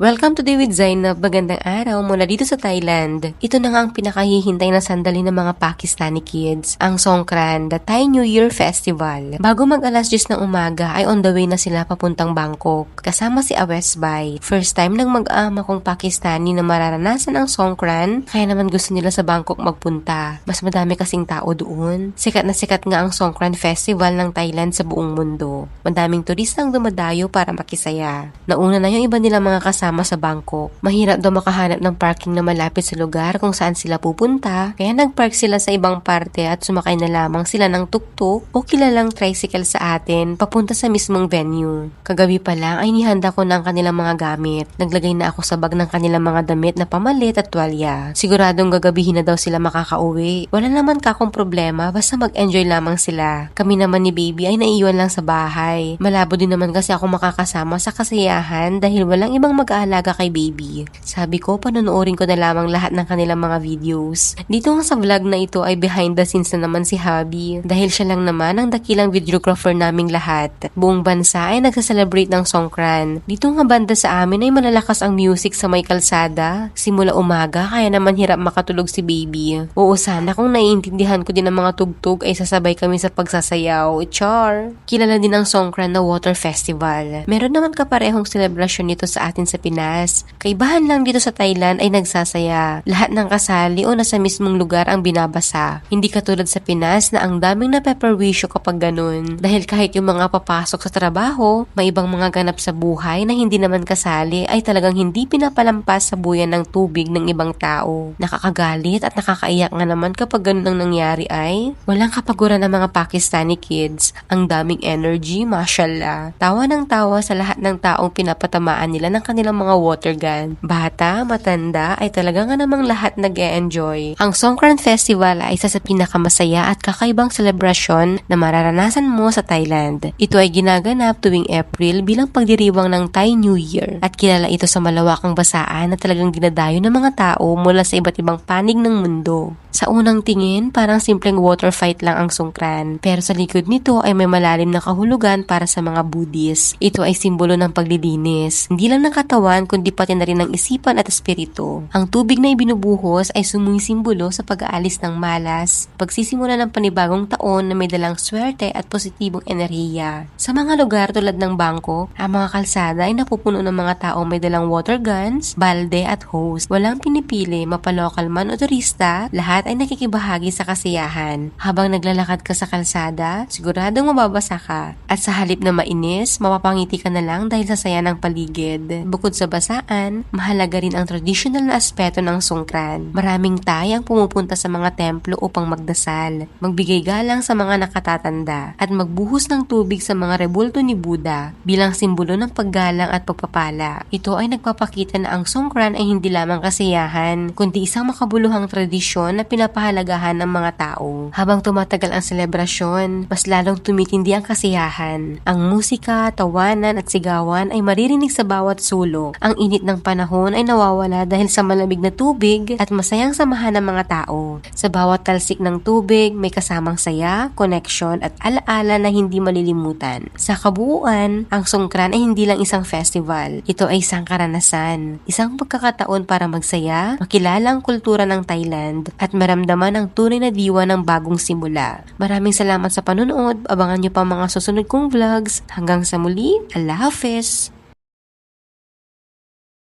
Welcome today with Zainab. Magandang araw mula dito sa Thailand. Ito na nga ang pinakahihintay na sandali ng mga Pakistani kids, ang Songkran, the Thai New Year Festival. Bago mag alas 10 ng umaga ay on the way na sila papuntang Bangkok. Kasama si Awesbai. First time nang mag-aama kong Pakistani na mararanasan ang Songkran, kaya naman gusto nila sa Bangkok magpunta. Mas madami kasing tao doon. Sikat na sikat nga ang Songkran Festival ng Thailand sa buong mundo. Madaming turistang dumadayo para makisaya. Nauna na yung iba nilang mga kasama sa Bangkok. Mahirap daw makahanap ng parking na malapit sa lugar kung saan sila pupunta, kaya nagpark sila sa ibang parte at sumakay na lamang sila ng tuk-tuk o kilalang tricycle sa atin papunta sa mismong venue. Kagabi pa lang ay nihanda ko na ang kanilang mga gamit. Naglagay na ako sa bag ng kanilang mga damit na pamalit at tuwalya. Siguradong gagabihin na daw sila makakauwi. Wala naman kakong problema, basta mag-enjoy lamang sila. Kami naman ni baby ay naiiwan lang sa bahay. Malabo din naman kasi ako makakasama sa kasiyahan dahil walang ibang mag-aalaga kay baby. Sabi ko, panonoorin ko na lamang lahat ng kanilang mga videos. Dito nga sa vlog na ito ay behind the scenes na naman si Hubby. Dahil siya lang naman ang dakilang videographer naming lahat. Buong bansa ay nagsaselebrate ng Songkran. Dito nga banda sa amin ay malalakas ang music sa may kalsada. Simula umaga, kaya naman hirap makatulog si baby. Oo, sana kung naiintindihan ko din ang mga tugtog ay sasabay kami sa pagsasayaw. Char! Kilala din ang Songkran na water festival. Meron naman kaparehong selebrasyon nito sa atin sa Pinas. Kaibahan lang dito sa Thailand ay nagsasaya. Lahat ng kasali o nasa mismong lugar ang binabasa. Hindi katulad sa Pinas na ang daming napeperwisyo kapag ganun. Dahil kahit yung mga papasok sa trabaho, may ibang mga ganap sa buhay na hindi naman kasali ay talagang hindi pinapalampas sa buyan ng tubig ng ibang tao. Nakakagalit at nakakaiyak nga naman kapag ganun ang nangyari ay walang kapaguran ng mga Pakistani kids. Ang daming energy, mashallah. Tawa ng tawa sa lahat ng taong pinapatamaan nila ng kanilang mga water gun. Bata, matanda, ay talaga nga namang lahat nag-e-enjoy. Ang Songkran Festival ay isa sa pinakamasaya at kakaibang selebrasyon na mararanasan mo sa Thailand. Ito ay ginaganap tuwing April bilang pagdiriwang ng Thai New Year at kilala ito sa malawakang basaan na talagang dinadayo ng mga tao mula sa iba't ibang panig ng mundo. Sa unang tingin, parang simpleng water fight lang ang Songkran, pero sa likod nito ay may malalim na kahulugan para sa mga Buddhist. Ito ay simbolo ng paglilinis, hindi lang ng katawan kundi pati na rin ng isipan at espiritu. Ang tubig na ibinubuhos ay sumisimbolo sa pag-aalis ng malas, pagsisimula ng panibagong taon na may dalang swerte at positibong enerhiya. Sa mga lugar tulad ng Bangkok, ang mga kalsada ay napupuno ng mga tao may dalang water guns, balde at hose. Walang pinipili, mapalokal man o turista, lahat ay nakikibahagi sa kasiyahan. Habang naglalakad ka sa kalsada, siguradong mababasa ka. At sa halip na mainis, mapapangiti ka na lang dahil sa saya ng paligid. Bukod sa basaan, mahalaga rin ang traditional na aspeto ng Songkran. Maraming Thai ang pumupunta sa mga templo upang magdasal, magbigay galang sa mga nakatatanda, at magbuhos ng tubig sa mga rebulto ni Buddha bilang simbolo ng paggalang at pagpapala. Ito ay nagpapakita na ang Songkran ay hindi lamang kasiyahan, kundi isang makabuluhang tradisyon na pinapahalagahan ng mga tao. Habang tumatagal ang selebrasyon, mas lalong tumitindi ang kasiyahan. Ang musika, tawanan at sigawan ay maririnig sa bawat sulok. Ang init ng panahon ay nawawala dahil sa malamig na tubig at masayang samahan ng mga tao. Sa bawat talsik ng tubig, may kasamang saya, connection at alaala na hindi malilimutan. Sa kabuuan, ang Songkran ay hindi lang isang festival. Ito ay isang karanasan, isang pagkakataon para magsaya, makilala ang kultura ng Thailand at maramdaman ang tunay na diwa ng bagong simula. Maraming salamat sa panonood. Abangan niyo pa mga susunod kong vlogs. Hanggang sa muli, Allah Hafiz!